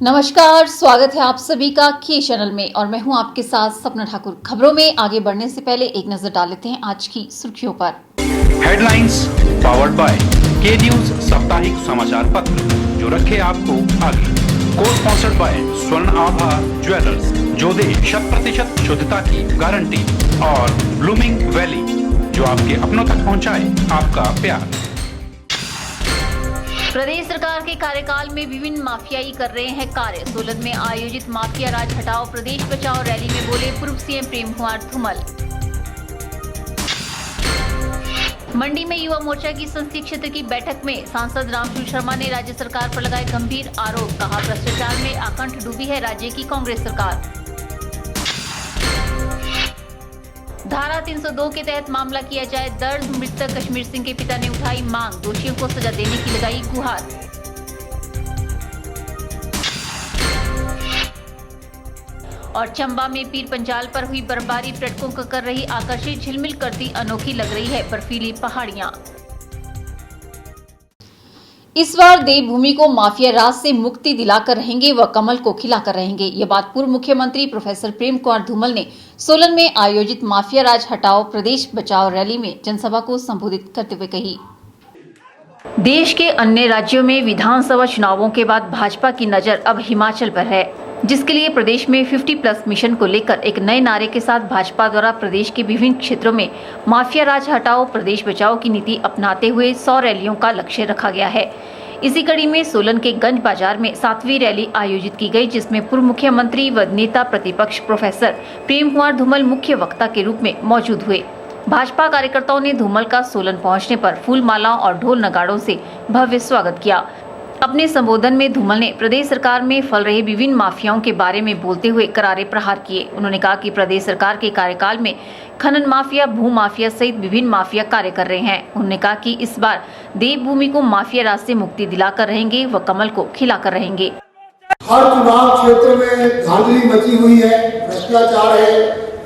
नमस्कार, स्वागत है आप सभी का के चैनल में और मैं हूं आपके साथ सपना ठाकुर। खबरों में आगे बढ़ने से पहले एक नजर डाल लेते हैं आज की सुर्खियों पर। हेडलाइंस पावर्ड बाय के न्यूज साप्ताहिक समाचार पत्र, जो रखे आपको आगे। को स्पॉन्सर्ड बाय स्वर्ण आभा ज्वेलर्स, जो दे 100% शुद्धता की गारंटी, और ब्लूमिंग वैली, जो आपके अपनों तक पहुंचाए आपका प्यार। प्रदेश सरकार के कार्यकाल में विभिन्न माफियाई कर रहे हैं कार्य। सोलन में आयोजित माफिया राज हटाओ प्रदेश बचाओ रैली में बोले पूर्व सीएम प्रेम कुमार धूमल। मंडी में युवा मोर्चा की संसदीय क्षेत्र की बैठक में सांसद रामसूर शर्मा ने राज्य सरकार पर लगाए गंभीर आरोप। कहा, भ्रष्टाचार में आकंठ डूबी है राज्य की कांग्रेस सरकार। धारा 302 के तहत मामला किया जाए दर्ज। मृतक कश्मीर सिंह के पिता ने उठाई मांग, दोषियों को सजा देने की लगाई गुहार। और चंबा में पीर पंजाल पर हुई बर्फबारी पर्यटकों को कर रही आकर्षित, झिलमिल करती अनोखी लग रही है बर्फीली पहाड़ियां। इस बार देवभूमि को माफिया राज से मुक्ति दिलाकर रहेंगे व कमल को खिलाकर रहेंगे। ये बात पूर्व मुख्यमंत्री प्रोफेसर प्रेम कुमार धूमल ने सोलन में आयोजित माफिया राज हटाओ प्रदेश बचाओ रैली में जनसभा को संबोधित करते हुए कही। देश के अन्य राज्यों में विधानसभा चुनावों के बाद भाजपा की नजर अब हिमाचल पर है, जिसके लिए प्रदेश में 50+ मिशन को लेकर एक नए नारे के साथ भाजपा द्वारा प्रदेश के विभिन्न क्षेत्रों में माफिया राज हटाओ प्रदेश बचाओ की नीति अपनाते हुए 100 रैलियों का लक्ष्य रखा गया है। इसी कड़ी में सोलन के गंज बाजार में 7वीं रैली आयोजित की गई, जिसमें पूर्व मुख्यमंत्री व नेता प्रतिपक्ष प्रोफेसर प्रेम कुमार धूमल मुख्य वक्ता के रूप में मौजूद हुए। भाजपा कार्यकर्ताओं ने धूमल का सोलन पहुंचने पर फूल मालाओं और ढोल नगाड़ों से भव्य स्वागत किया। अपने संबोधन में धूमल ने प्रदेश सरकार में फैल रहे विभिन्न माफियाओं के बारे में बोलते हुए करारे प्रहार किए। उन्होंने कहा कि प्रदेश सरकार के कार्यकाल में खनन माफिया, भू माफिया सहित विभिन्न माफिया कार्य कर रहे हैं। उन्होंने कहा कि इस बार देवभूमि को माफिया राज से मुक्ति दिलाकर रहेंगे व कमल को खिलाकर रहेंगे। हर चुनाव क्षेत्र में धांधली मची हुई है, भ्रष्टाचार है,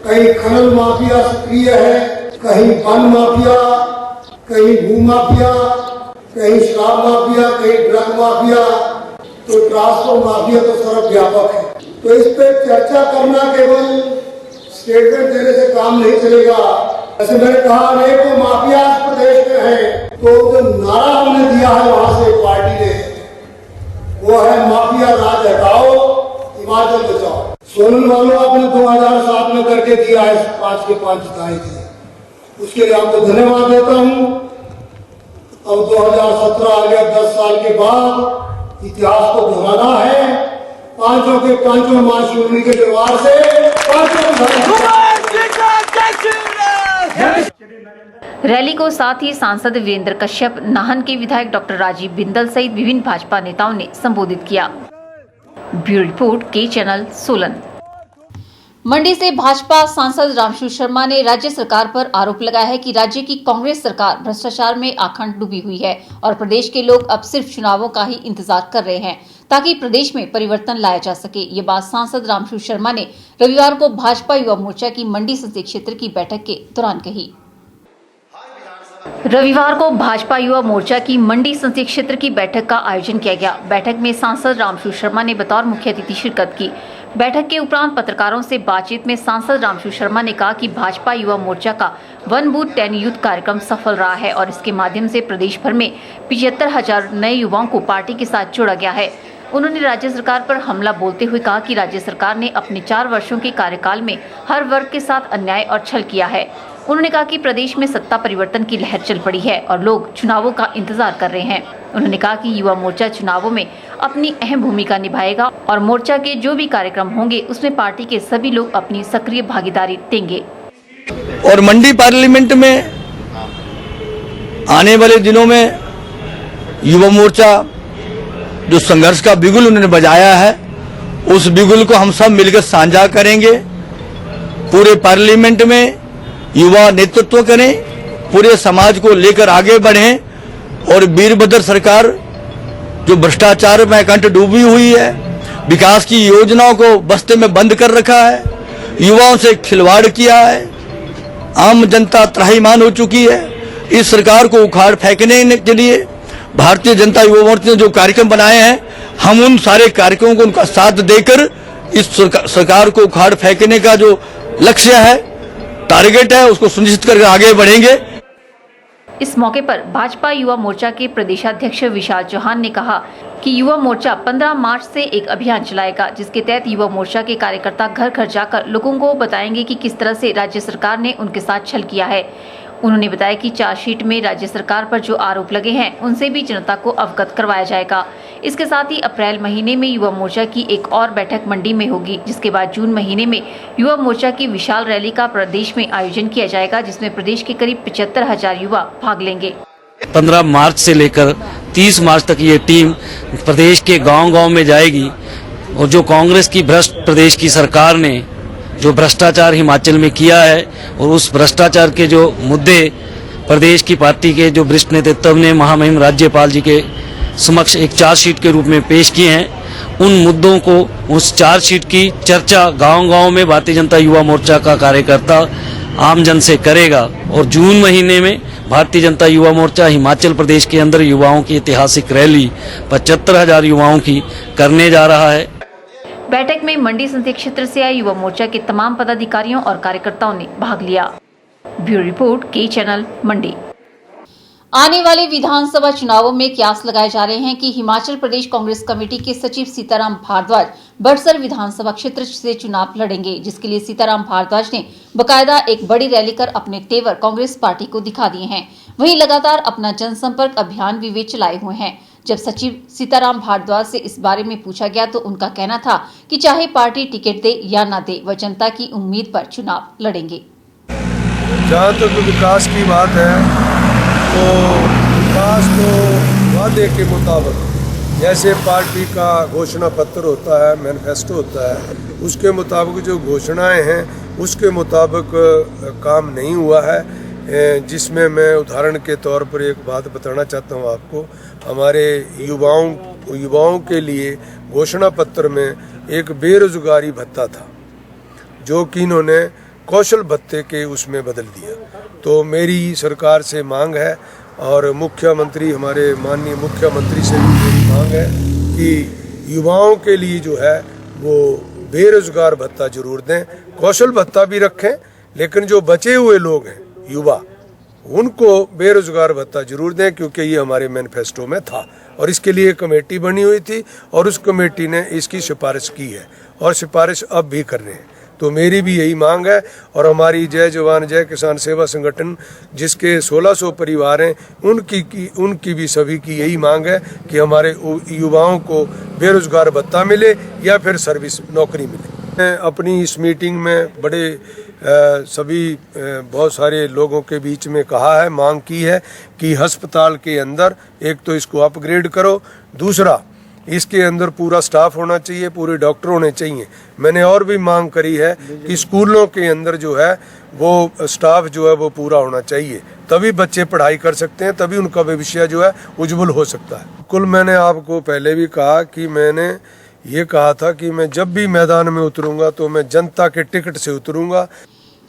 कहीं खनन माफिया सक्रिय है, कहीं वन माफिया, कहीं भू माफिया, कहीं शराब माफिया, कहीं ड्रग माफिया, तो ट्रांसपोर्ट माफिया तो सर्वव्यापक है। तो इस पे चर्चा करना केवल स्टेटमेंट देने से काम नहीं चलेगा। जैसे मैंने कहा, अनेकों माफिया प्रदेश में है, तो जो नारा हमने दिया है वहां से पार्टी ने, वो है माफिया राज हटाओ हिमाचल बचाओ। सोलन वालों आपने 2007 में करके दिया है 5 के 5 जिताए थे, उसके लिए आपको धन्यवाद देता हूँ। अब 2017 आ गया, 10 साल के बाद इतिहास को दोहराना है। पांचों के पांचों मां शिवनी के दरबार से रैली को साथ ही सांसद वीरेंद्र कश्यप, नाहन के विधायक डॉक्टर राजीव बिंदल सहित विभिन्न भाजपा नेताओं ने संबोधित किया। ब्यूरो रिपोर्ट के चैनल सोलन। मंडी से भाजपा सांसद रामसूर शर्मा ने राज्य सरकार पर आरोप लगाया है कि राज्य की कांग्रेस सरकार भ्रष्टाचार में आखंड डूबी हुई है और प्रदेश के लोग अब सिर्फ चुनावों का ही इंतजार कर रहे हैं ताकि प्रदेश में परिवर्तन लाया जा सके। ये बात सांसद रामसूर शर्मा ने रविवार को भाजपा युवा मोर्चा की मंडी संसदीय क्षेत्र की बैठक के दौरान कही। रविवार को भाजपा युवा मोर्चा की मंडी संसदीय क्षेत्र की बैठक का आयोजन किया गया। बैठक में सांसद रामसूर शर्मा ने बतौर मुख्य अतिथि शिरकत की। बैठक के उपरांत पत्रकारों से बातचीत में सांसद रामसूर शर्मा ने कहा कि भाजपा युवा मोर्चा का 1 बूथ 10 यूथ कार्यक्रम सफल रहा है और इसके माध्यम से प्रदेश भर में 75,000 नए युवाओं को पार्टी के साथ जोड़ा गया है। उन्होंने राज्य सरकार पर हमला बोलते हुए कहा कि राज्य सरकार ने अपने 4 वर्षों के कार्यकाल में हर वर्ग के साथ अन्याय और छल किया है। उन्होंने कहा कि प्रदेश में सत्ता परिवर्तन की लहर चल पड़ी है और लोग चुनावों का इंतजार कर रहे हैं। उन्होंने कहा कि युवा मोर्चा चुनावों में अपनी अहम भूमिका निभाएगा और मोर्चा के जो भी कार्यक्रम होंगे उसमें पार्टी के सभी लोग अपनी सक्रिय भागीदारी देंगे। और मंडी पार्लियामेंट में आने वाले दिनों में युवा मोर्चा जो संघर्ष का बिगुल उन्होंने बजाया है, उस बिगुल को हम सब मिलकर साझा करेंगे। पूरे पार्लियामेंट में युवा नेतृत्व करें, पूरे समाज को लेकर आगे बढ़ें और वीरभद्र सरकार जो भ्रष्टाचार में कंठ डूबी हुई है, विकास की योजनाओं को बस्ते में बंद कर रखा है, युवाओं से खिलवाड़ किया है, आम जनता त्राहिमाम हो चुकी है। इस सरकार को उखाड़ फेंकने के लिए भारतीय जनता युवा मोर्चा ने जो कार्यक्रम बनाए हैं, हम उन सारे कार्यक्रमों को उनका साथ देकर इस सरकार को उखाड़ फेंकने का जो लक्ष्य है, टारगेट है, उसको सुनिश्चित करके आगे बढ़ेंगे। इस मौके पर भाजपा युवा मोर्चा के प्रदेशाध्यक्ष विशाल चौहान ने कहा कि युवा मोर्चा 15 मार्च से एक अभियान चलाएगा, जिसके तहत युवा मोर्चा के कार्यकर्ता घर घर जाकर लोगों को बताएंगे कि किस तरह से राज्य सरकार ने उनके साथ छल किया है। उन्होंने बताया कि चार्जशीट में राज्य सरकार पर जो आरोप लगे हैं, उनसे भी जनता को अवगत करवाया जाएगा। इसके साथ ही अप्रैल महीने में युवा मोर्चा की एक और बैठक मंडी में होगी, जिसके बाद जून महीने में युवा मोर्चा की विशाल रैली का प्रदेश में आयोजन किया जाएगा, जिसमें प्रदेश के करीब 75,000 युवा भाग लेंगे। 15 मार्च से लेकर 30 मार्च तक ये टीम प्रदेश के गांव-गांव में जाएगी और जो कांग्रेस की भ्रष्ट प्रदेश की सरकार ने जो भ्रष्टाचार हिमाचल में किया है और उस भ्रष्टाचार के जो मुद्दे प्रदेश की पार्टी के जो वरिष्ठ नेतृत्व ने महामहिम राज्यपाल जी के समक्ष एक चार्जशीट के रूप में पेश किए हैं, उन मुद्दों को, उस चार्जशीट की चर्चा गांव-गांव में भारतीय जनता युवा मोर्चा का कार्यकर्ता आम जन से करेगा और जून महीने में भारतीय जनता युवा मोर्चा हिमाचल प्रदेश के अंदर युवाओं की ऐतिहासिक रैली 75,000 युवाओं की करने जा रहा है। बैठक में मंडी संसदीय क्षेत्र से आए युवा मोर्चा के तमाम पदाधिकारियों और कार्यकर्ताओं ने भाग लिया। ब्यूरो रिपोर्ट, के चैनल, मंडी। आने वाले विधानसभा चुनावों में कयास लगाए जा रहे हैं कि हिमाचल प्रदेश कांग्रेस कमेटी के सचिव सीताराम भारद्वाज बड़सर विधानसभा क्षेत्र से चुनाव लड़ेंगे, जिसके लिए सीताराम भारद्वाज ने बकायदा एक बड़ी रैली कर अपने तेवर कांग्रेस पार्टी को दिखा दिए हैं। वहीं लगातार अपना जनसंपर्क अभियान भी वे चलाए हुए हैं। जब सचिव सीताराम भारद्वाज से इस बारे में पूछा गया तो उनका कहना था कि चाहे पार्टी टिकट दे या न दे, वह जनता की उम्मीद पर चुनाव लड़ेंगे। जहाँ तक तो विकास की बात है तो विकास तो वादे के मुताबिक, जैसे पार्टी का घोषणा पत्र होता है, मैनिफेस्टो होता है, उसके मुताबिक जो घोषणाएं हैं उसके मुताबिक काम नहीं हुआ है। जिसमें मैं उदाहरण के तौर पर एक बात बताना चाहता हूँ आपको। हमारे युवाओं के लिए घोषणा पत्र में एक बेरोजगारी भत्ता था, जो कि इन्होंने कौशल भत्ते के उसमें बदल दिया। तो मेरी सरकार से मांग है और मुख्यमंत्री, हमारे माननीय मुख्यमंत्री से भी मेरी मांग है कि युवाओं के लिए जो है वो बेरोजगार भत्ता जरूर दें, कौशल भत्ता भी रखें, लेकिन जो बचे हुए लोग हैं युवा, उनको बेरोजगार भत्ता जरूर दें, क्योंकि ये हमारे मैनिफेस्टो में था और इसके लिए कमेटी बनी हुई थी और उस कमेटी ने इसकी सिफारिश की है और सिफारिश अब भी कर रहे हैं। तो मेरी भी यही मांग है और हमारी जय जवान जय किसान सेवा संगठन जिसके 1600 परिवार हैं, उनकी भी सभी की यही मांग है कि हमारे युवाओं को बेरोजगार भत्ता मिले या फिर सर्विस नौकरी मिले। मैं अपनी इस मीटिंग में बड़े सभी बहुत सारे लोगों के बीच में कहा है, मांग की है कि अस्पताल के अंदर एक तो इसको अपग्रेड करो, दूसरा इसके अंदर पूरा स्टाफ होना चाहिए, पूरे डॉक्टर होने चाहिए। मैंने और भी मांग करी है कि स्कूलों के अंदर जो है वो स्टाफ जो है वो पूरा होना चाहिए, तभी बच्चे पढ़ाई कर सकते हैं, तभी उनका भविष्य जो है उज्जवल हो सकता है। कुल मैंने आपको पहले भी कहा कि मैंने ये कहा था कि मैं जब भी मैदान में उतरूंगा तो मैं जनता के टिकट से उतरूंगा।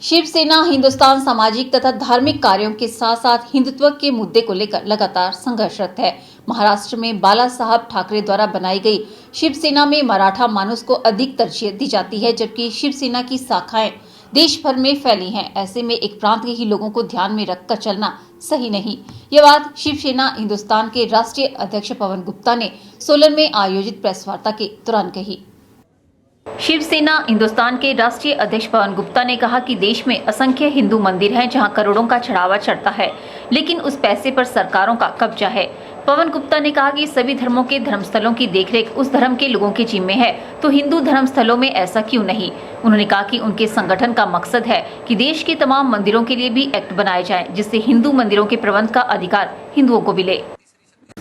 शिवसेना हिंदुस्तान सामाजिक तथा धार्मिक कार्यों के साथ साथ हिंदुत्व के मुद्दे को लेकर लगातार संघर्षरत है। महाराष्ट्र में बाला साहब ठाकरे द्वारा बनाई गई शिवसेना में मराठा मानुस को अधिक तरजीह दी जाती है, जबकि शिवसेना की शाखाएं देश भर में फैली हैं। ऐसे में एक प्रांत के ही लोगों को ध्यान में रखकर चलना सही नहीं। ये बात शिवसेना हिंदुस्तान के राष्ट्रीय अध्यक्ष पवन गुप्ता ने सोलन में आयोजित प्रेस वार्ता के दौरान कही। शिवसेना हिंदुस्तान के राष्ट्रीय अध्यक्ष पवन गुप्ता ने कहा कि देश में असंख्य हिंदू मंदिर हैं जहां करोड़ों का चढ़ावा चढ़ता है, लेकिन उस पैसे पर सरकारों का कब्जा है। पवन गुप्ता ने कहा कि सभी धर्मों के धर्मस्थलों की देखरेख उस धर्म के लोगों के जिम्मे है, तो हिंदू धर्मस्थलों में ऐसा क्यों नहीं। उन्होंने कहा कि उनके संगठन का मकसद है कि देश के तमाम मंदिरों के लिए भी एक्ट बनाए जाएं, जिससे हिंदू मंदिरों के प्रबंध का अधिकार हिंदुओं को मिले।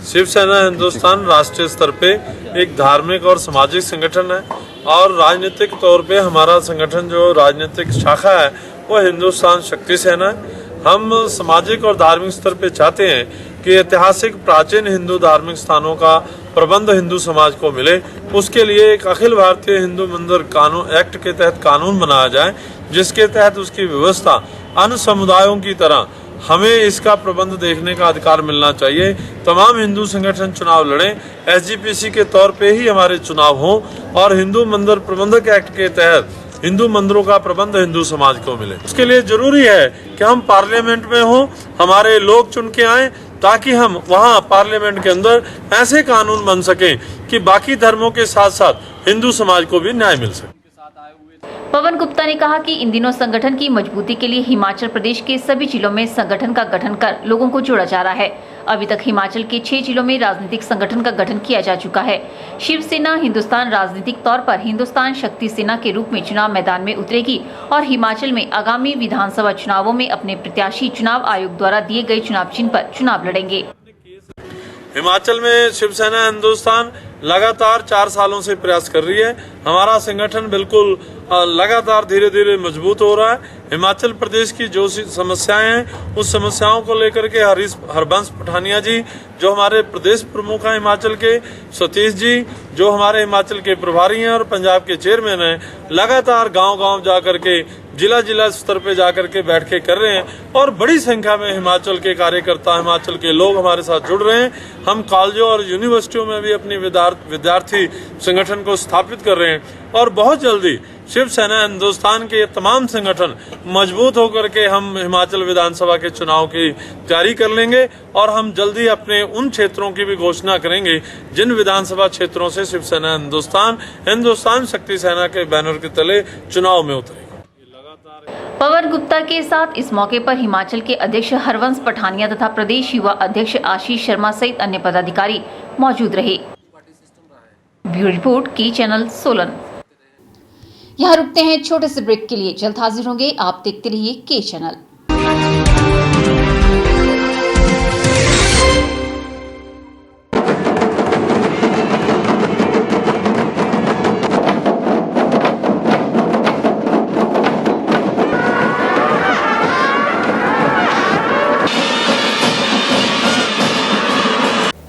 शिवसेना हिंदुस्तान राष्ट्रीय स्तर पे एक धार्मिक और सामाजिक संगठन है और राजनीतिक तौर पे हमारा संगठन जो राजनीतिक शाखा है वो हिंदुस्तान शक्ति सेना है। हम सामाजिक और धार्मिक स्तर पे चाहते हैं कि ऐतिहासिक प्राचीन हिंदू धार्मिक स्थानों का प्रबंध हिंदू समाज को मिले। उसके लिए एक अखिल भारतीय हिंदू मंदिर कानून एक्ट के तहत कानून बनाया जाए, जिसके तहत उसकी व्यवस्था अन्य समुदायों की तरह हमें इसका प्रबंध देखने का अधिकार मिलना चाहिए। तमाम हिंदू संगठन चुनाव लड़ें, एसजीपीसी के तौर पे ही हमारे चुनाव हों और हिंदू मंदिर प्रबंधक एक्ट के तहत हिंदू मंदिरों का प्रबंध हिंदू समाज को मिले। उसके लिए जरूरी है कि हम पार्लियामेंट में हों, हमारे लोग चुन के आए, ताकि हम वहां पार्लियामेंट के अंदर ऐसे कानून बन सकें कि बाकी धर्मों के साथ साथ हिंदू समाज को भी न्याय मिल सके। पवन गुप्ता ने कहा कि इन दिनों संगठन की मजबूती के लिए हिमाचल प्रदेश के सभी जिलों में संगठन का गठन कर लोगों को जोड़ा जा रहा है। अभी तक हिमाचल के 6 जिलों में राजनीतिक संगठन का गठन किया जा चुका है। शिवसेना हिंदुस्तान राजनीतिक तौर पर हिंदुस्तान शक्ति सेना के रूप में चुनाव मैदान में उतरेगी और हिमाचल में आगामी विधानसभा चुनावों में अपने प्रत्याशी चुनाव आयोग द्वारा दिए गए चुनाव चिन्ह पर चुनाव लड़ेंगे। हिमाचल में शिवसेना हिंदुस्तान लगातार 4 सालों से प्रयास कर रही है। हमारा संगठन बिल्कुल लगातार धीरे धीरे मजबूत हो रहा है। हिमाचल प्रदेश की जो समस्याएं हैं उस समस्याओं को लेकर के हरबंस पठानिया जी जो हमारे प्रदेश प्रमुख हैं, हिमाचल के सतीश जी जो हमारे हिमाचल के प्रभारी हैं और पंजाब के चेयरमैन हैं, लगातार गांव-गांव जाकर के जिला स्तर पे जाकर के बैठ के कर रहे हैं और बड़ी संख्या में हिमाचल के कार्यकर्ता, हिमाचल के लोग हमारे साथ जुड़ रहे हैं। हम कॉलेजों और यूनिवर्सिटियों में भी अपनी विद्यार्थी संगठन को स्थापित कर रहे हैं और बहुत जल्दी शिवसेना हिंदुस्तान के तमाम संगठन मजबूत होकर के हम हिमाचल विधानसभा के चुनाव की तैयारी कर लेंगे और हम जल्दी अपने उन क्षेत्रों की भी घोषणा करेंगे जिन विधानसभा क्षेत्रों से शिवसेना हिंदुस्तान शक्ति सेना के बैनर के तले चुनाव में उतरेगी। पवन गुप्ता के साथ इस मौके पर हिमाचल के अध्यक्ष हरवंश पठानिया तथा प्रदेश युवा अध्यक्ष आशीष शर्मा सहित अन्य पदाधिकारी मौजूद रहे। ब्यूरो रिपोर्ट की चैनल सोलन। यहाँ रुकते हैं छोटे से ब्रेक के लिए, जल्द हाजिर होंगे। आप देखते रहिए के चैनल।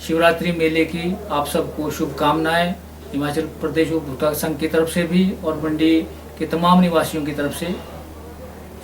शिवरात्रि मेले की आप सबको शुभकामनाएं। हिमाचल प्रदेश उपभोक्ता संघ की तरफ से भी और मंडी के तमाम निवासियों की तरफ से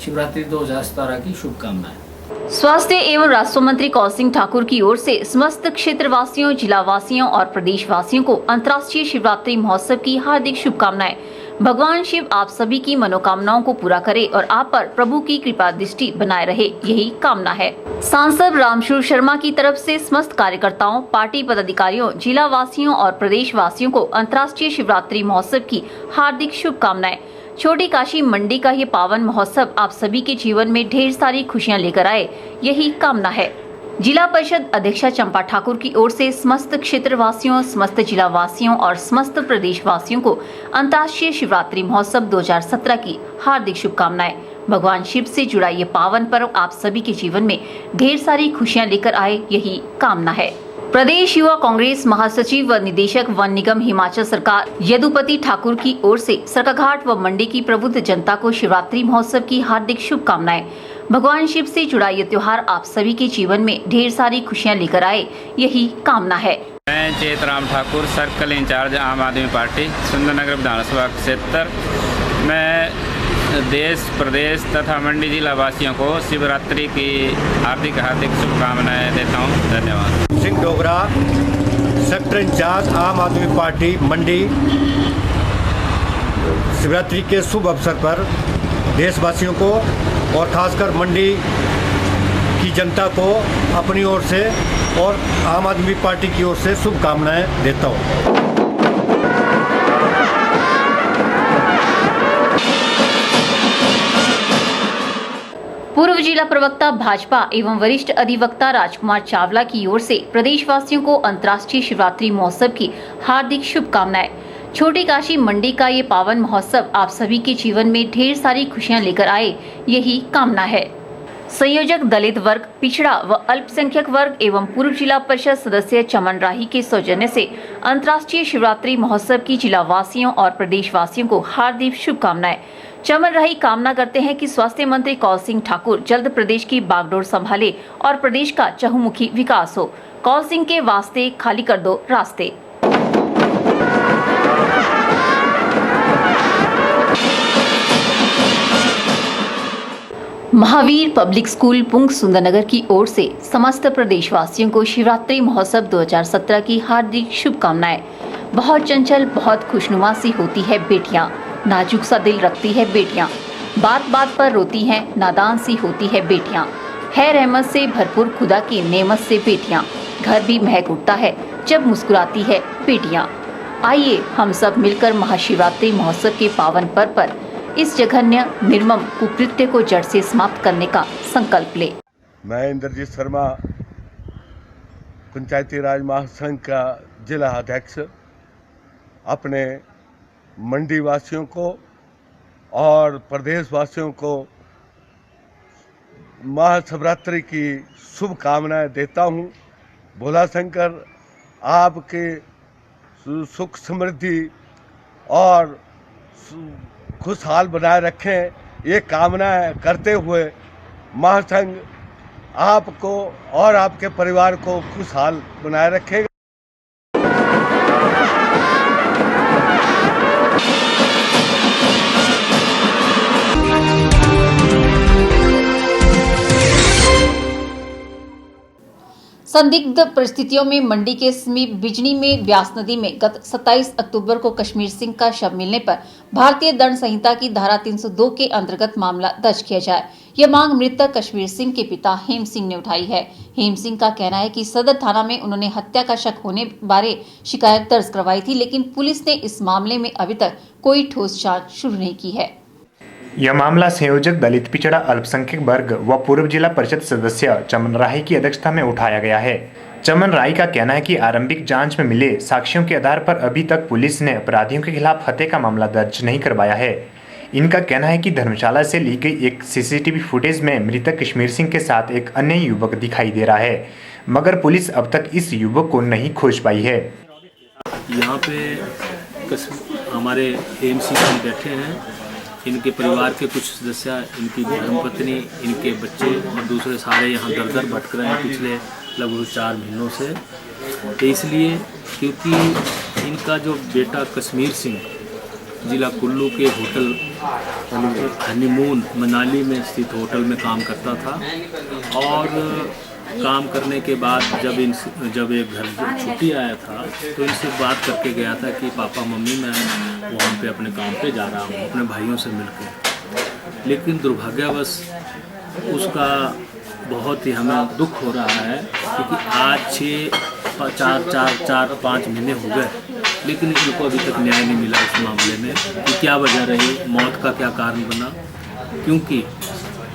शिवरात्रि 2017 की शुभकामनाएं। स्वास्थ्य एवं राजस्व मंत्री कौल सिंह ठाकुर की ओर से समस्त क्षेत्रवासियों, जिलावासियों और प्रदेशवासियों को अंतर्राष्ट्रीय शिवरात्रि महोत्सव की हार्दिक शुभकामनाएं। भगवान शिव आप सभी की मनोकामनाओं को पूरा करे और आप पर प्रभु की कृपा दृष्टि बनाए रहे, यही कामना है। सांसद रामशूर शर्मा की तरफ से समस्त कार्यकर्ताओं, पार्टी पदाधिकारियों, जिला वासियों और प्रदेश वासियों को अंतर्राष्ट्रीय शिवरात्रि महोत्सव की हार्दिक शुभकामनाएं। छोटी काशी मंडी का ये पावन महोत्सव आप सभी के जीवन में ढेर सारी खुशियां लेकर आए, यही कामना है। जिला परिषद अध्यक्षा चंपा ठाकुर की ओर से समस्त क्षेत्रवासियों, समस्त जिला वासियों और समस्त प्रदेश वासियों को अंतर्राष्ट्रीय शिवरात्रि महोत्सव 2017 की हार्दिक शुभकामनाएं। भगवान शिव से जुड़ा ये पावन पर्व आप सभी के जीवन में ढेर सारी खुशियां लेकर आए, यही कामना है। प्रदेश युवा कांग्रेस महासचिव व निदेशक वन निगम हिमाचल सरकार यदुपति ठाकुर की ओर से सरकाघाट व मंडी की प्रबुद्ध जनता को शिवरात्रि महोत्सव की हार्दिक शुभकामनाएं। भगवान शिव से जुड़ा ये त्योहार आप सभी के जीवन में ढेर सारी खुशियां लेकर आए, यही कामना है। मैं चेतराम ठाकुर, सर्कल इंचार्ज आम आदमी पार्टी, सुंदरनगर विधानसभा क्षेत्र। मैं देश, प्रदेश तथा मंडी जिला वासियों को शिवरात्रि की हार्दिक शुभकामनाएं देता हूं। धन्यवाद। सिंह डोगरा, सेक्टर इंचार्ज आम आदमी पार्टी मंडी। शिवरात्रि के शुभ अवसर पर देशवासियों को और खासकर मंडी की जनता को अपनी ओर से और आम आदमी पार्टी की ओर से शुभकामनाएं देता हूं। पूर्व जिला प्रवक्ता भाजपा एवं वरिष्ठ अधिवक्ता राजकुमार चावला की ओर से प्रदेशवासियों को अंतर्राष्ट्रीय शिवरात्रि महोत्सव की हार्दिक शुभकामनाएं। छोटी काशी मंडी का ये पावन महोत्सव आप सभी के जीवन में ढेर सारी खुशियां लेकर आए, यही कामना है। संयोजक दलित वर्ग, पिछड़ा व अल्पसंख्यक वर्ग एवं पूर्व जिला परिषद सदस्य चमन राही के सौजन्य से अंतर्राष्ट्रीय शिवरात्रि महोत्सव की जिला वासियों और प्रदेशवासियों को हार्दिक शुभकामनाएं। चमन राही कामना करते हैं कि स्वास्थ्य मंत्री कौल सिंह ठाकुर जल्द प्रदेश की बागडोर संभाले और प्रदेश का चहुमुखी विकास हो। कौल सिंह के वास्ते खाली कर दो रास्ते। महावीर पब्लिक स्कूल पुंग सुंदरनगर की ओर से समस्त प्रदेशवासियों को शिवरात्रि महोत्सव 2017 की हार्दिक शुभकामनाएं। बहुत चंचल, बहुत खुशनुमा सी होती है बेटियां, नाजुक सा दिल रखती है बेटियां, बात बात पर रोती हैं, नादान सी होती है बेटियां, है रहमत से भरपूर खुदा की नेमत से बेटियां, घर भी महक उठता है जब मुस्कुराती है बेटियां। आइए हम सब मिलकर महाशिवरात्रि महोत्सव के पावन पर्व पर इस जघन्य निर्मम कुकृत्य को जड़ से समाप्त करने का संकल्प ले। मैं इंद्रजीत शर्मा, पंचायती राज महासंघ का जिला अध्यक्ष, अपने मंडी वासियों को और प्रदेश वासियों को महाशिवरात्रि की शुभकामनाएं देता हूं। भोला शंकर आपके सुख समृद्धि और खुशहाल बनाए रखें, ये कामनाएं करते हुए महासंघ आपको और आपके परिवार को खुशहाल बनाए रखेगा। संदिग्ध परिस्थितियों में मंडी के समीप बिजनी में ब्यास नदी में गत 27 अक्टूबर को कश्मीर सिंह का शव मिलने पर भारतीय दंड संहिता की धारा 302 के अंतर्गत मामला दर्ज किया जाए। यह मांग मृतक कश्मीर सिंह के पिता हेम सिंह ने उठाई है। हेम सिंह का कहना है कि सदर थाना में उन्होंने हत्या का शक होने बारे शिकायत दर्ज करवाई थी, लेकिन पुलिस ने इस मामले में अभी तक कोई ठोस जाँच शुरू नहीं की है। यह मामला संयोजक दलित पिछड़ा अल्पसंख्यक वर्ग व पूर्व जिला परिषद सदस्य चमन राय की अध्यक्षता में उठाया गया है। चमन राय का कहना है कि आरंभिक जांच में मिले साक्ष्यों के आधार पर अभी तक पुलिस ने अपराधियों के खिलाफ हत्या का मामला दर्ज नहीं करवाया है। इनका कहना है कि धर्मशाला से ली गई एक सीसीटीवी फुटेज में मृतक कश्मीर सिंह के साथ एक अन्य युवक दिखाई दे रहा है, मगर पुलिस अब तक इस युवक को नहीं खोज पाई है। यहाँ पे हमारे हेम सिंह जी बैठे हैं, इनके परिवार के कुछ सदस्य, इनकी धर्मपत्नी, इनके बच्चे और दूसरे सारे यहाँ दर दर भटक रहे हैं पिछले लगभग 4 महीनों से। तो इसलिए क्योंकि इनका जो बेटा कश्मीर सिंह जिला कुल्लू के होटल हनीमून मनाली में स्थित होटल में काम करता था और काम करने के बाद जब एक घर छुट्टी आया था तो इनसे बात करके गया था कि पापा मम्मी मैं वहाँ पे अपने काम पे जा रहा हूँ अपने भाइयों से मिलकर। लेकिन दुर्भाग्यवश उसका बहुत ही हमें दुख हो रहा है क्योंकि आज 4-5 महीने हो गए, लेकिन इनको अभी तक न्याय नहीं मिला इस मामले में कि क्या वजह रही, मौत का क्या कारण बना। क्योंकि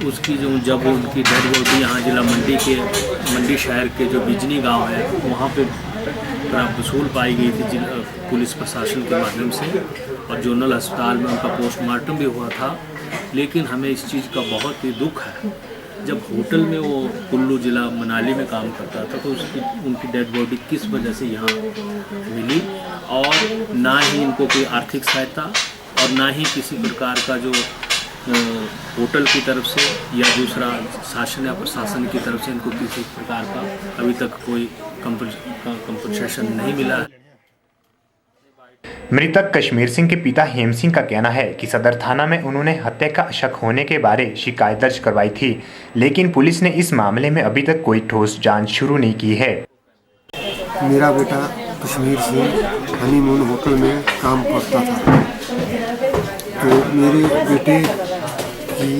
उसकी जब उनकी डेड बॉडी यहाँ जिला मंडी शहर के जो बिजनी गांव है वहाँ पे वसूल पाई गई थी पुलिस प्रशासन के माध्यम से और जोनल अस्पताल में उनका पोस्टमार्टम भी हुआ था। लेकिन हमें इस चीज़ का बहुत ही दुख है, जब होटल में वो कुल्लू जिला मनाली में काम करता था तो उनकी डेड बॉडी किस वजह से यहाँ मिली और ना ही इनको कोई आर्थिक सहायता और ना ही किसी प्रकार का जो होटल की तरफ से या दूसरा शासन या प्रशासन की तरफ से इनको किसी प्रकार का अभी तक कोई कंपनसेशन नहीं मिला है। मृतक कश्मीर सिंह के पिता हेम सिंह का कहना है कि सदर थाना में उन्होंने हत्या का शक होने के बारे शिकायत दर्ज करवाई थी, लेकिन पुलिस ने इस मामले में अभी तक कोई ठोस जांच शुरू नहीं की है। मेरा बेटा कश्मीर सिंह हनीमून होटल में काम करता था, तो मेरे बेटे की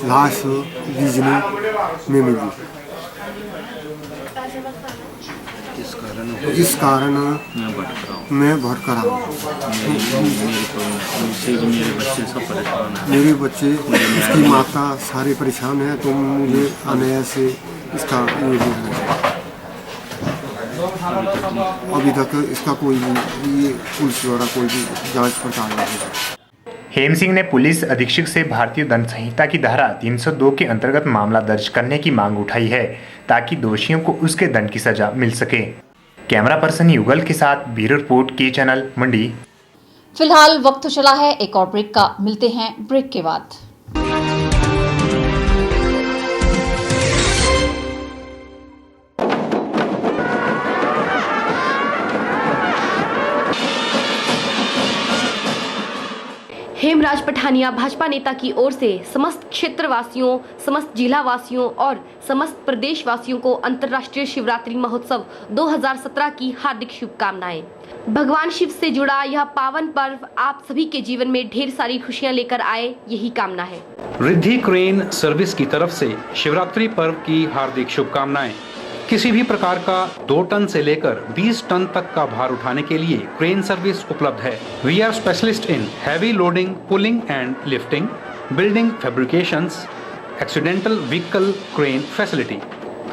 लाश बिजनी में मिली, जिस कारण मैं भटक रहा हूँ। मेरे बच्चे, उसकी माता सारे परेशान हैं, तो मुझे अनायास से इसका अभी तक इसका कोई ये पुलिस द्वारा कोई भी जांच पड़ताल नहीं है। हेम सिंह ने पुलिस अधीक्षक से भारतीय दंड संहिता की धारा 302 के अंतर्गत मामला दर्ज करने की मांग उठाई है ताकि दोषियों को उसके दंड की सजा मिल सके। कैमरा पर्सन युगल के साथ ब्यूरो रिपोर्ट के चैनल मंडी। फिलहाल वक्त चला है एक और ब्रेक का, मिलते हैं ब्रेक के बाद। हेम हेमराज पठानिया भाजपा नेता की ओर से समस्त क्षेत्रवासियों, समस्त जिला वासियों और समस्त प्रदेश वासियों को अंतर्राष्ट्रीय शिवरात्रि महोत्सव 2017 की हार्दिक शुभकामनाएं। भगवान शिव से जुड़ा यह पावन पर्व आप सभी के जीवन में ढेर सारी खुशियां लेकर आए, यही कामना है। रिद्धि क्रेन सर्विस की तरफ से शिवरात्रि पर्व की हार्दिक शुभकामनाएं। किसी भी प्रकार का 2 टन से लेकर 20 टन तक का भार उठाने के लिए क्रेन सर्विस उपलब्ध है। We are specialist in heavy loading, pulling and lifting, building fabrications, accidental vehicle crane facility.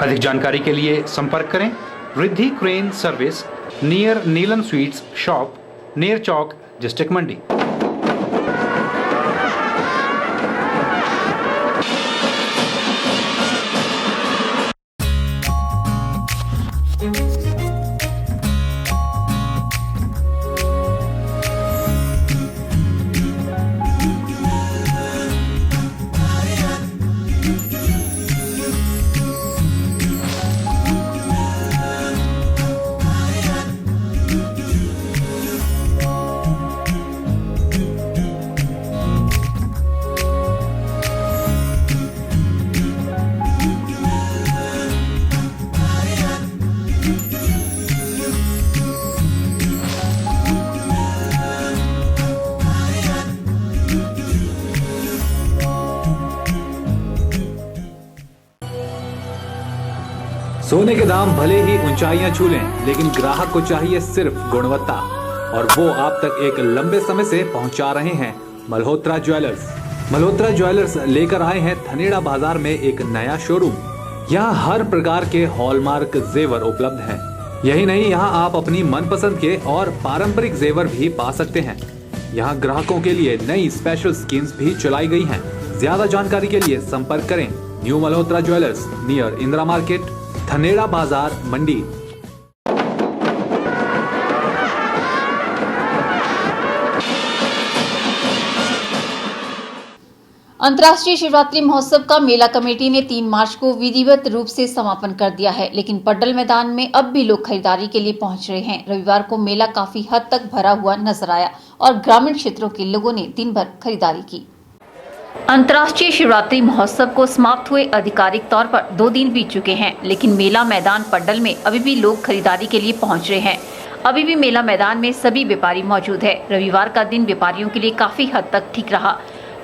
अधिक जानकारी के लिए संपर्क करें Riddhi crane service, near Neelam sweets shop, near चौक, डिस्ट्रिक्ट मंडी। सोने के दाम भले ही ऊंचाइयां छू लें, लेकिन ग्राहक को चाहिए सिर्फ गुणवत्ता, और वो आप तक एक लंबे समय से पहुंचा रहे हैं मल्होत्रा ज्वेलर्स। मल्होत्रा ज्वेलर्स लेकर आए हैं धनेड़ा बाजार में एक नया शोरूम। यहाँ हर प्रकार के हॉलमार्क जेवर उपलब्ध हैं। यही नहीं, यहाँ आप अपनी मनपसंद के और पारंपरिक जेवर भी पा सकते हैं। यहाँ ग्राहकों के लिए नई स्पेशल स्कीम्स भी चलाई गई हैं। ज्यादा जानकारी के लिए संपर्क करें new Malhotra jewellers, near Indira market, Dhaneda बाजार, मंडी। अंतर्राष्ट्रीय शिवरात्रि महोत्सव का मेला कमेटी ने 3 मार्च को विधिवत रूप से समापन कर दिया है, लेकिन पड्डल मैदान में अब भी लोग खरीदारी के लिए पहुंच रहे हैं। रविवार को मेला काफी हद तक भरा हुआ नजर आया और ग्रामीण क्षेत्रों के लोगों ने दिन भर खरीदारी की। अंतर्राष्ट्रीय शिवरात्रि महोत्सव को समाप्त हुए आधिकारिक तौर पर 2 दिन बीत चुके हैं, लेकिन मेला मैदान पड्डल में अभी भी लोग खरीदारी के लिए पहुंच रहे हैं। अभी भी मेला मैदान में सभी व्यापारी मौजूद है। रविवार का दिन व्यापारियों के लिए काफी हद तक ठीक रहा।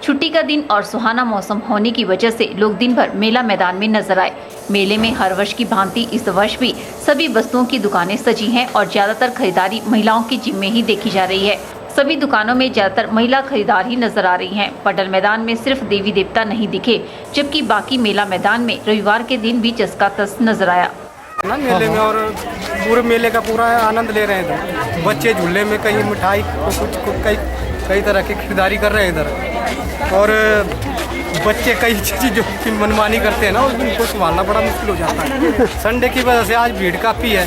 छुट्टी का दिन और सुहाना मौसम होने की वजह से लोग दिन भर मेला मैदान में नजर आए। मेले में हर वर्ष की भांति इस वर्ष भी सभी वस्तुओं की दुकानें सजी हैं और ज्यादातर खरीदारी महिलाओं की जिम में ही देखी जा रही है। सभी दुकानों में ज्यादातर महिला खरीदार ही नजर आ रही हैं। पड्डल मैदान में सिर्फ देवी देवता नहीं दिखे, जबकि बाकी मेला मैदान में रविवार के दिन भी चस्का-तस नजर आया ना मेले में, और पूरे मेले का पूरा आनंद ले रहे हैं। बच्चे झूले में, कहीं मिठाई, कई तरह की खरीदारी कर रहे हैं इधर, और बच्चे कई चीज़ जो मनमानी करते हैं ना, उनको संभालना बड़ा मुश्किल हो जाता है। संडे की वजह से आज भीड़ काफ़ी है,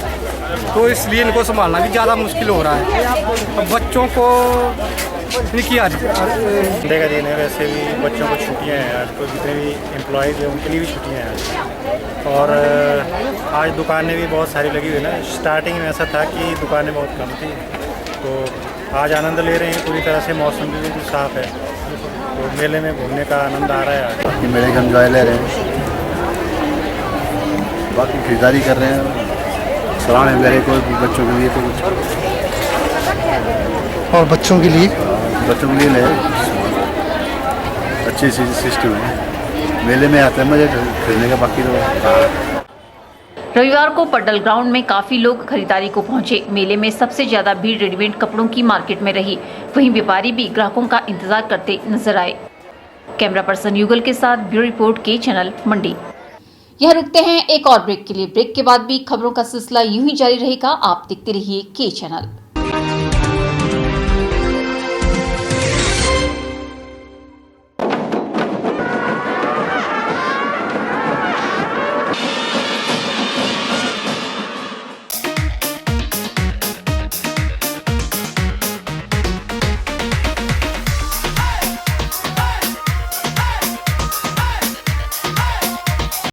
तो इसलिए इनको संभालना भी ज़्यादा मुश्किल हो रहा है। बच्चों को देखिए आज संडे का दिन है, वैसे भी बच्चों को छुट्टियां हैं आज, तो जितने भी एम्प्लॉयज़ हैं उनके लिए भी छुट्टियां हैं आज। और आज दुकानें भी बहुत सारी लगी हुई ना। स्टार्टिंग में ऐसा था कि दुकानें बहुत कम थी, तो आज आनंद ले रहे हैं पूरी तरह से। मौसम भी बिल्कुल साफ़ है, तो मेले में घूमने का आनंद आ रहा है। बाकी मेले का एंजॉय ले रहे हैं, बाकी खरीदारी कर रहे हैं। सलाम है मेरे को बच्चों के लिए, तो कुछ और बच्चों के लिए ले अच्छी सिस्टम है। मेले में आते हैं मजे खरीदने का, बाकी तो रविवार को पड्डल ग्राउंड में काफी लोग खरीदारी को पहुंचे। मेले में सबसे ज्यादा भीड़ रेडीमेड कपड़ों की मार्केट में रही, वहीं व्यापारी भी ग्राहकों का इंतजार करते नजर आए। कैमरा पर्सन युगल के साथ ब्यूरो रिपोर्ट के चैनल मंडी। यह रुकते हैं एक और ब्रेक के लिए। ब्रेक के बाद भी खबरों का सिलसिला यूं ही जारी रहेगा। आप देखते रहिए के चैनल।